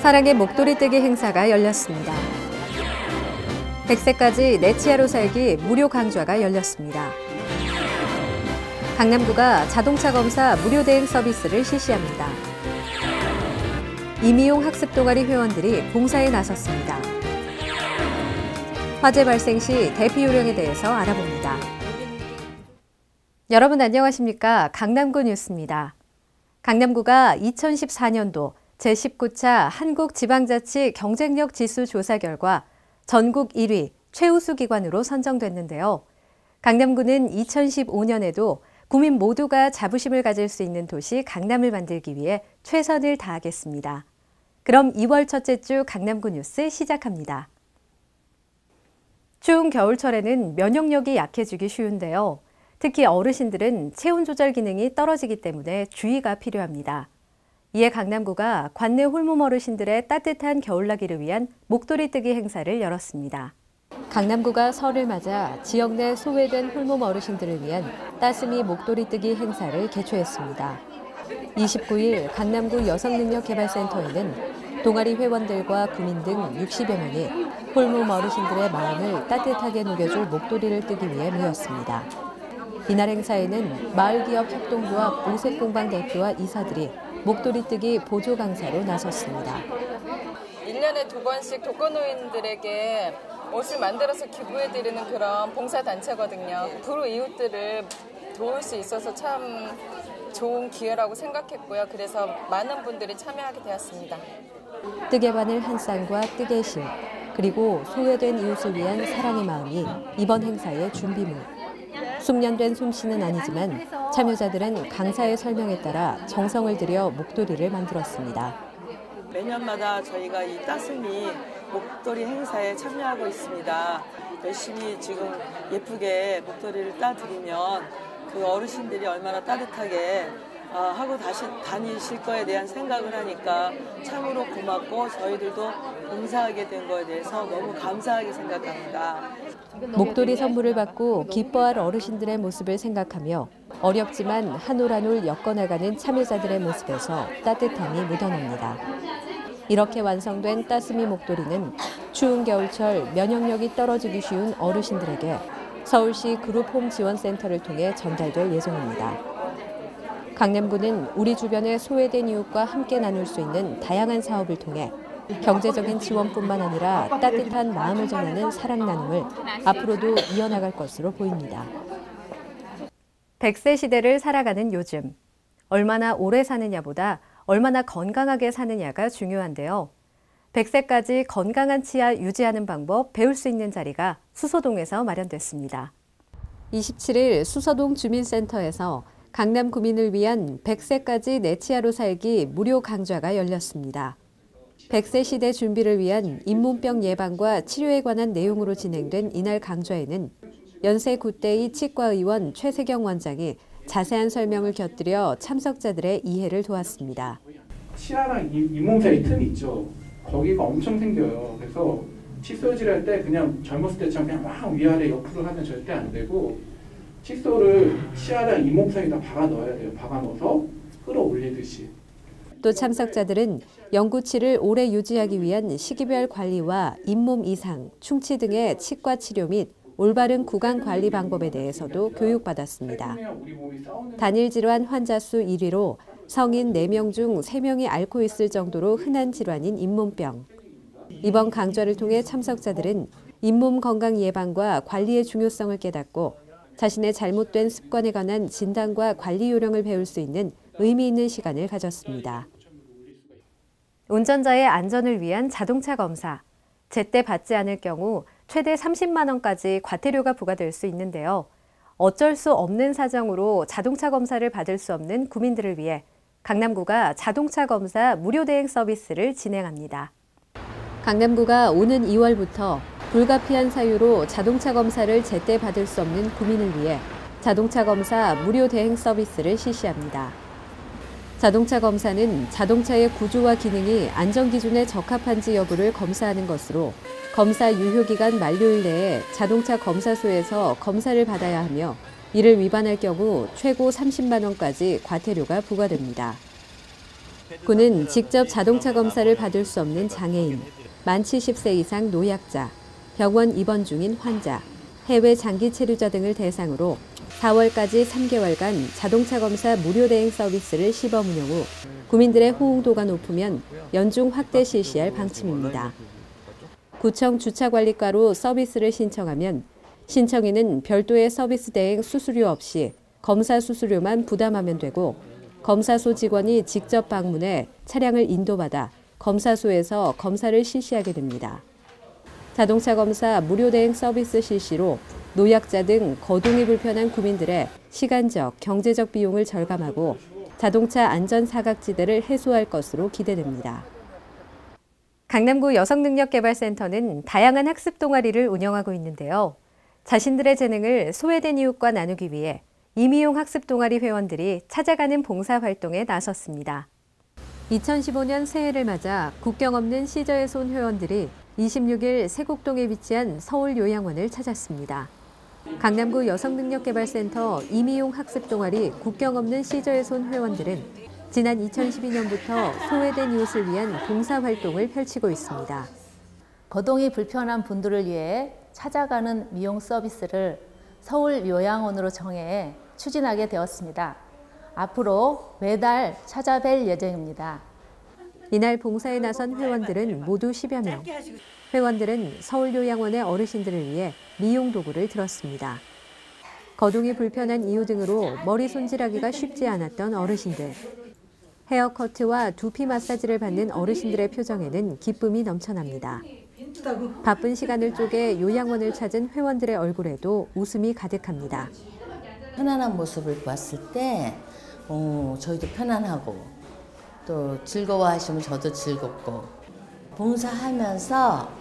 사랑의 목도리 뜨기 행사가 열렸습니다. 100세까지 내 치아로 살기 무료 강좌가 열렸습니다. 강남구가 자동차 검사 무료 대행 서비스를 실시합니다. 임의용 학습 동아리 회원들이 봉사에 나섰습니다. 화재 발생 시 대피 요령에 대해서 알아봅니다. 여러분 안녕하십니까? 강남구 뉴스입니다. 강남구가 2014년도 제19차 한국지방자치 경쟁력 지수 조사 결과 전국 1위 최우수 기관으로 선정됐는데요. 강남구는 2015년에도 구민 모두가 자부심을 가질 수 있는 도시 강남을 만들기 위해 최선을 다하겠습니다. 그럼 2월 첫째 주 강남구 뉴스 시작합니다. 추운 겨울철에는 면역력이 약해지기 쉬운데요. 특히 어르신들은 체온 조절 기능이 떨어지기 때문에 주의가 필요합니다. 이에 강남구가 관내 홀몸 어르신들의 따뜻한 겨울나기를 위한 목도리 뜨기 행사를 열었습니다. 강남구가 설을 맞아 지역 내 소외된 홀몸 어르신들을 위한 따스미 목도리 뜨기 행사를 개최했습니다. 29일 강남구 여성능력개발센터에는 동아리 회원들과 구민 등 60여 명이 홀몸 어르신들의 마음을 따뜻하게 녹여줄 목도리를 뜨기 위해 모였습니다. 이날 행사에는 마을기업협동조합 오색공방 대표와 이사들이 목도리 뜨기 보조 강사로 나섰습니다. 1년에 2번씩 독거노인들에게 옷을 만들어서 기부해드리는 그런 봉사단체거든요. 불우 이웃들을 도울 수 있어서 참 좋은 기회라고 생각했고요. 그래서 많은 분들이 참여하게 되었습니다. 뜨개바늘 한 쌍과 뜨개실, 그리고 소외된 이웃을 위한 사랑의 마음이 이번 행사의 준비물. 숙련된 솜씨는 아니지만 참여자들은 강사의 설명에 따라 정성을 들여 목도리를 만들었습니다. 매년마다 저희가 이 따스미 목도리 행사에 참여하고 있습니다. 열심히 지금 예쁘게 목도리를 따드리면 그 어르신들이 얼마나 따뜻하게 하고 다니실 거에 대한 생각을 하니까 참으로 고맙고 저희들도 봉사하게 된 거에 대해서 너무 감사하게 생각합니다. 목도리 선물을 받고 기뻐할 어르신들의 모습을 생각하며 어렵지만 한 올 한 올 엮어나가는 참여자들의 모습에서 따뜻함이 묻어납니다. 이렇게 완성된 따스미 목도리는 추운 겨울철 면역력이 떨어지기 쉬운 어르신들에게 서울시 그룹홈 지원센터를 통해 전달될 예정입니다. 강남구는 우리 주변의 소외된 이웃과 함께 나눌 수 있는 다양한 사업을 통해 경제적인 지원뿐만 아니라 따뜻한 마음을 전하는 사랑 나눔을 앞으로도 이어나갈 것으로 보입니다. 100세 시대를 살아가는 요즘, 얼마나 오래 사느냐보다 얼마나 건강하게 사느냐가 중요한데요. 100세까지 건강한 치아 유지하는 방법 배울 수 있는 자리가 수서동에서 마련됐습니다. 27일 수서동 주민센터에서 강남 구민을 위한 100세까지 내 치아로 살기 무료 강좌가 열렸습니다. 100세 시대 준비를 위한 잇몸병 예방과 치료에 관한 내용으로 진행된 이날 강좌에는 연세 9대의 치과의원 최세경 원장이 자세한 설명을 곁들여 참석자들의 이해를 도왔습니다. 치아랑 잇몸 사이 틈이 있죠. 거기가 엄청 생겨요. 그래서 칫솔질 할 때 그냥 젊었을 때처럼 그냥 막 위아래 옆으로 하면 절대 안 되고 칫솔을 치아랑 잇몸 사이에다 박아 넣어야 돼요. 박아 넣어서 끌어올리듯이. 또 참석자들은 영구치를 오래 유지하기 위한 시기별 관리와 잇몸 이상, 충치 등의 치과 치료 및 올바른 구강 관리 방법에 대해서도 교육받았습니다. 단일 질환 환자 수 1위로 성인 4명 중 3명이 앓고 있을 정도로 흔한 질환인 잇몸병. 이번 강좌를 통해 참석자들은 잇몸 건강 예방과 관리의 중요성을 깨닫고 자신의 잘못된 습관에 관한 진단과 관리 요령을 배울 수 있는 의미 있는 시간을 가졌습니다. 운전자의 안전을 위한 자동차 검사. 제때 받지 않을 경우 최대 30만 원까지 과태료가 부과될 수 있는데요. 어쩔 수 없는 사정으로 자동차 검사를 받을 수 없는 구민들을 위해 강남구가 자동차 검사 무료 대행 서비스를 진행합니다. 강남구가 오는 2월부터 불가피한 사유로 자동차 검사를 제때 받을 수 없는 구민을 위해 자동차 검사 무료 대행 서비스를 실시합니다. 자동차 검사는 자동차의 구조와 기능이 안전기준에 적합한지 여부를 검사하는 것으로 검사 유효기간 만료일 내에 자동차 검사소에서 검사를 받아야 하며 이를 위반할 경우 최고 30만 원까지 과태료가 부과됩니다. 구는 직접 자동차 검사를 받을 수 없는 장애인, 만 70세 이상 노약자, 병원 입원 중인 환자, 해외 장기 체류자 등을 대상으로 4월까지 3개월간 자동차 검사 무료 대행 서비스를 시범 운영 후 구민들의 호응도가 높으면 연중 확대 실시할 방침입니다. 구청 주차관리과로 서비스를 신청하면 신청인은 별도의 서비스 대행 수수료 없이 검사 수수료만 부담하면 되고 검사소 직원이 직접 방문해 차량을 인도받아 검사소에서 검사를 실시하게 됩니다. 자동차 검사 무료 대행 서비스 실시로 노약자 등 거동이 불편한 구민들의 시간적, 경제적 비용을 절감하고 자동차 안전 사각지대를 해소할 것으로 기대됩니다. 강남구 여성능력개발센터는 다양한 학습 동아리를 운영하고 있는데요. 자신들의 재능을 소외된 이웃과 나누기 위해 임의용 학습 동아리 회원들이 찾아가는 봉사활동에 나섰습니다. 2015년 새해를 맞아 국경 없는 시저의 손 회원들이 26일 세곡동에 위치한 서울요양원을 찾았습니다. 강남구 여성능력개발센터 임의용 학습 동아리 국경 없는 시저의 손 회원들은 지난 2012년부터 소외된 이웃을 위한 봉사활동을 펼치고 있습니다. 거동이 불편한 분들을 위해 찾아가는 미용 서비스를 서울요양원으로 정해 추진하게 되었습니다. 앞으로 매달 찾아뵐 예정입니다. 이날 봉사에 나선 회원들은 모두 10여 명. 회원들은 서울요양원의 어르신들을 위해 미용 도구를 들었습니다. 거동이 불편한 이유 등으로 머리 손질하기가 쉽지 않았던 어르신들. 헤어커트와 두피 마사지를 받는 어르신들의 표정에는 기쁨이 넘쳐납니다. 바쁜 시간을 쪼개 요양원을 찾은 회원들의 얼굴에도 웃음이 가득합니다. 편안한 모습을 보았을 때 저희도 편안하고 또 즐거워하시면 저도 즐겁고 봉사하면서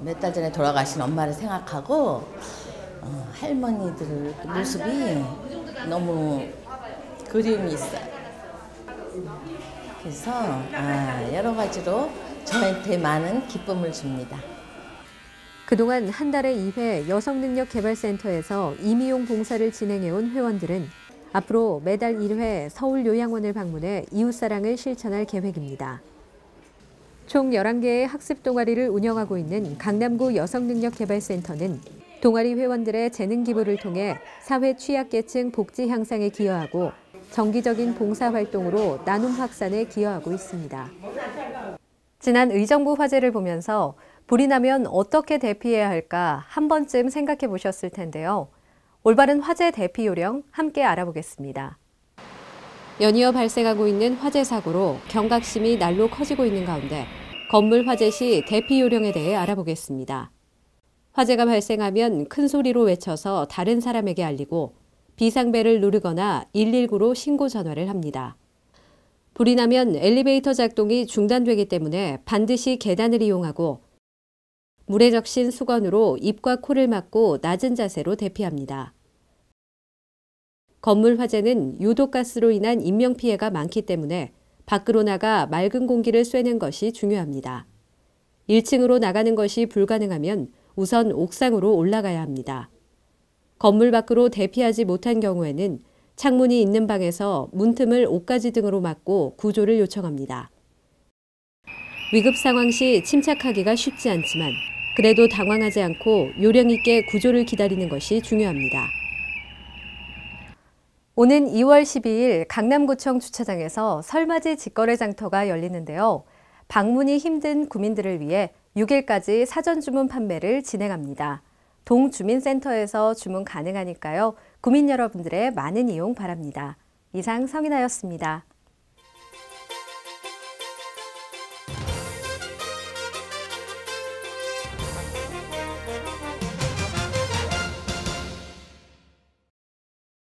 몇 달 전에 돌아가신 엄마를 생각하고 할머니들 모습이 너무 그리움이 있어요. 그래서 여러 가지로 저한테 많은 기쁨을 줍니다. 그동안 한 달에 2회 여성능력개발센터에서 임의용 봉사를 진행해온 회원들은 앞으로 매달 1회 서울요양원을 방문해 이웃사랑을 실천할 계획입니다. 총 11개의 학습 동아리를 운영하고 있는 강남구 여성능력개발센터는 동아리 회원들의 재능 기부를 통해 사회 취약계층 복지 향상에 기여하고 정기적인 봉사활동으로 나눔 확산에 기여하고 있습니다. 지난 의정부 화재를 보면서 불이 나면 어떻게 대피해야 할까 한 번쯤 생각해 보셨을 텐데요. 올바른 화재 대피 요령 함께 알아보겠습니다. 연이어 발생하고 있는 화재 사고로 경각심이 날로 커지고 있는 가운데 건물 화재 시 대피 요령에 대해 알아보겠습니다. 화재가 발생하면 큰 소리로 외쳐서 다른 사람에게 알리고 비상벨을 누르거나 119로 신고 전화를 합니다. 불이 나면 엘리베이터 작동이 중단되기 때문에 반드시 계단을 이용하고 물에 적신 수건으로 입과 코를 막고 낮은 자세로 대피합니다. 건물 화재는 유독가스로 인한 인명피해가 많기 때문에 밖으로 나가 맑은 공기를 쐬는 것이 중요합니다. 1층으로 나가는 것이 불가능하면 우선 옥상으로 올라가야 합니다. 건물 밖으로 대피하지 못한 경우에는 창문이 있는 방에서 문틈을 옷가지 등으로 막고 구조를 요청합니다. 위급 상황 시 침착하기가 쉽지 않지만 그래도 당황하지 않고 요령 있게 구조를 기다리는 것이 중요합니다. 오는 2월 12일 강남구청 주차장에서 설맞이 직거래 장터가 열리는데요. 방문이 힘든 구민들을 위해 6일까지 사전 주문 판매를 진행합니다. 동주민센터에서 주문 가능하니까요. 구민 여러분들의 많은 이용 바랍니다. 이상 성인아였습니다.